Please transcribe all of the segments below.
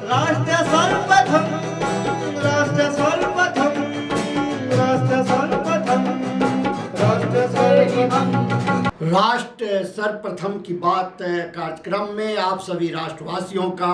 राष्ट्र सर्वप्रथम, राष्ट्र सर्वप्रथम, राष्ट्र सर्वप्रथम, राष्ट्र सर्वप्रथम। राष्ट्र सर्वप्रथम की बात कार्यक्रम में आप सभी राष्ट्रवासियों का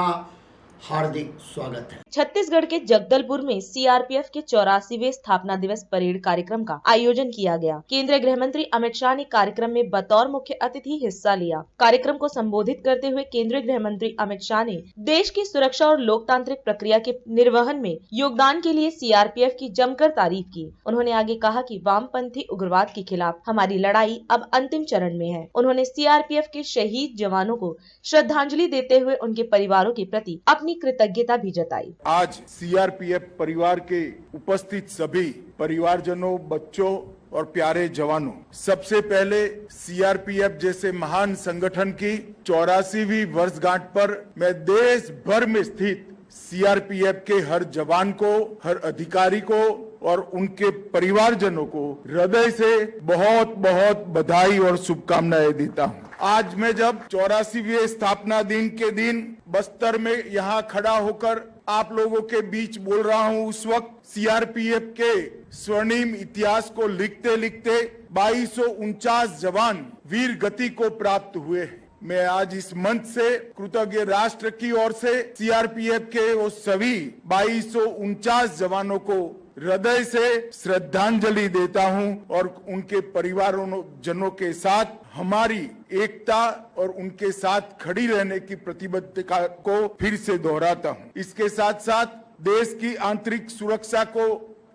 हार्दिक स्वागत है। छत्तीसगढ़ के जगदलपुर में सीआरपीएफ के 84वें स्थापना दिवस परेड कार्यक्रम का आयोजन किया गया। केंद्रीय गृह मंत्री अमित शाह ने कार्यक्रम में बतौर मुख्य अतिथि हिस्सा लिया। कार्यक्रम को संबोधित करते हुए केंद्रीय गृह मंत्री अमित शाह ने देश की सुरक्षा और लोकतांत्रिक प्रक्रिया के निर्वहन में योगदान के लिए सीआरपीएफ की जमकर तारीफ की। उन्होंने आगे कहा कि वामपंथी उग्रवाद के खिलाफ हमारी लड़ाई अब अंतिम चरण में है। उन्होंने सीआरपीएफ के शहीद जवानों को श्रद्धांजलि देते हुए उनके परिवारों के प्रति अपनी कृतज्ञता भी जताई। आज सीआरपीएफ परिवार के उपस्थित सभी परिवारजनों, बच्चों और प्यारे जवानों, सबसे पहले सीआरपीएफ जैसे महान संगठन की 84वीं वर्षगांठ पर मैं देश भर में स्थित सीआरपीएफ के हर जवान को, हर अधिकारी को और उनके परिवारजनों को हृदय से बहुत बहुत बधाई और शुभकामनाएं देता हूं। आज मैं जब 84वें स्थापना दिन के दिन बस्तर में यहाँ खड़ा होकर आप लोगों के बीच बोल रहा हूँ, उस वक्त सीआरपीएफ के स्वर्णिम इतिहास को लिखते लिखते 2249 जवान वीर गति को प्राप्त हुए हैं। मैं आज इस मंच से कृतज्ञ राष्ट्र की ओर से सीआरपीएफ के वो सभी 2249 जवानों को हृदय से श्रद्धांजलि देता हूं और उनके परिवारों जनों के साथ हमारी एकता और उनके साथ खड़ी रहने की प्रतिबद्धता को फिर से दोहराता हूं। इसके साथ साथ देश की आंतरिक सुरक्षा को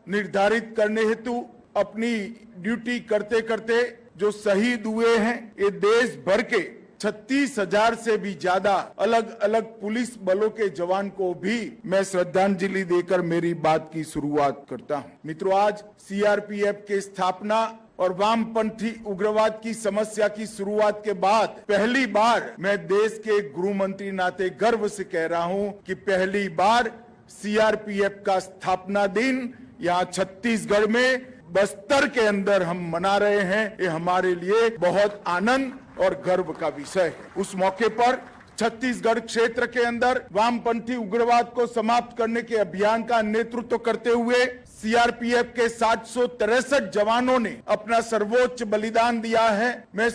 निर्धारित करने हेतु अपनी ड्यूटी करते करते जो शहीद हुए हैं, ये देश भर के 36,000 से भी ज्यादा अलग अलग पुलिस बलों के जवान को भी मैं श्रद्धांजलि देकर मेरी बात की शुरुआत करता हूं। मित्रों, आज सीआरपीएफ के स्थापना और वामपंथी उग्रवाद की समस्या की शुरुआत के बाद पहली बार मैं देश के गृह मंत्री नाते गर्व से कह रहा हूं कि पहली बार सीआरपीएफ का स्थापना दिन यहाँ छत्तीसगढ़ में बस्तर के अंदर हम मना रहे हैं। ये हमारे लिए बहुत आनंद और गर्व का विषय है। उस मौके पर छत्तीसगढ़ क्षेत्र के अंदर वामपंथी उग्रवाद को समाप्त करने के अभियान का नेतृत्व करते हुए सीआरपीएफ के 763 जवानों ने अपना सर्वोच्च बलिदान दिया है। मैं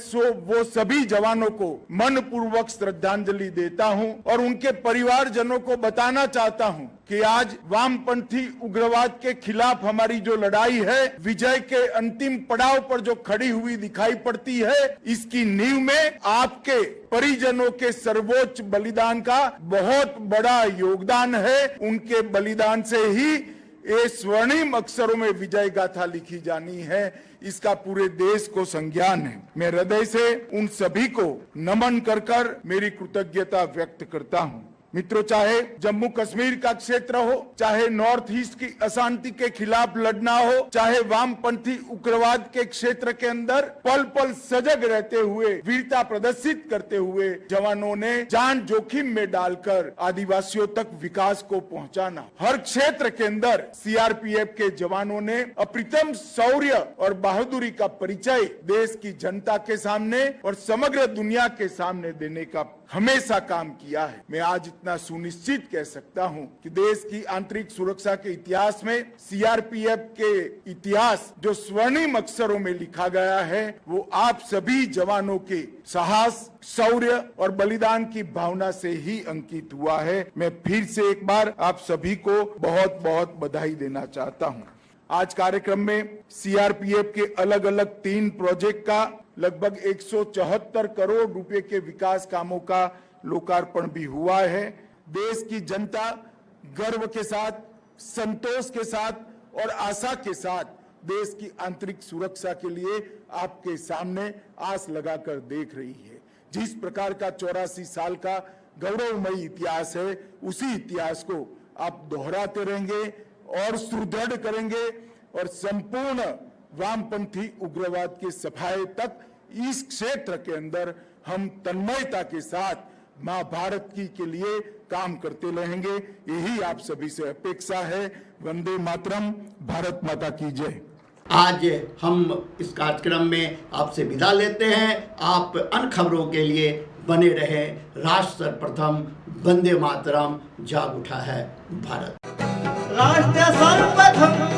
वो सभी जवानों को मनपूर्वक श्रद्धांजलि देता हूं और उनके परिवारजनों को बताना चाहता हूं कि आज वामपंथी उग्रवाद के खिलाफ हमारी जो लड़ाई है, विजय के अंतिम पड़ाव पर जो खड़ी हुई दिखाई पड़ती है, इसकी नींव में आपके परिजनों के सर्वोच्च बलिदान का बहुत बड़ा योगदान है। उनके बलिदान से ही ये स्वर्णिम अक्षरों में विजय गाथा लिखी जानी है, इसका पूरे देश को संज्ञान है। मैं हृदय से उन सभी को नमन कर मेरी कृतज्ञता व्यक्त करता हूं। मित्रों, चाहे जम्मू कश्मीर का क्षेत्र हो, चाहे नॉर्थ ईस्ट की अशांति के खिलाफ लड़ना हो, चाहे वामपंथी उग्रवाद के क्षेत्र के अंदर पल पल सजग रहते हुए, वीरता प्रदर्शित करते हुए जवानों ने जान जोखिम में डालकर आदिवासियों तक विकास को पहुंचाना। हर क्षेत्र के अंदर सीआरपीएफ के जवानों ने अप्रतिम शौर्य और बहादुरी का परिचय देश की जनता के सामने और समग्र दुनिया के सामने देने का हमेशा काम किया है। मैं आज इतना सुनिश्चित कह सकता हूं कि देश की आंतरिक सुरक्षा के इतिहास में सीआरपीएफ के इतिहास जो स्वर्णिम अक्षरों में लिखा गया है, वो आप सभी जवानों के साहस, शौर्य और बलिदान की भावना से ही अंकित हुआ है। मैं फिर से एक बार आप सभी को बहुत बहुत बधाई देना चाहता हूं। आज कार्यक्रम में सीआरपीएफ के अलग अलग 3 प्रोजेक्ट का लगभग 174 करोड़ रुपए के विकास कामों का लोकार्पण भी हुआ है। देश की जनता गर्व के साथ, संतोष के साथ और आशा के साथ देश की आंतरिक सुरक्षा के लिए आपके सामने आस लगाकर देख रही है। जिस प्रकार का 84 साल का गौरवमयी इतिहास है, उसी इतिहास को आप दोहराते रहेंगे और सुदृढ़ करेंगे और संपूर्ण वामपंथी उग्रवाद के सफाये तक इस क्षेत्र के अंदर हम तन्मयता के साथ मां भारत की के लिए काम करते रहेंगे। यही आप सभी से अपेक्षा है। वंदे मातरम, भारत माता की जय। आज हम इस कार्यक्रम में आपसे विदा लेते हैं। आप अन्य खबरों के लिए बने रहे। राष्ट्र सर्वप्रथम, वंदे मातरम, जाग उठा है भारत। राष्ट्र सर्वप्रथम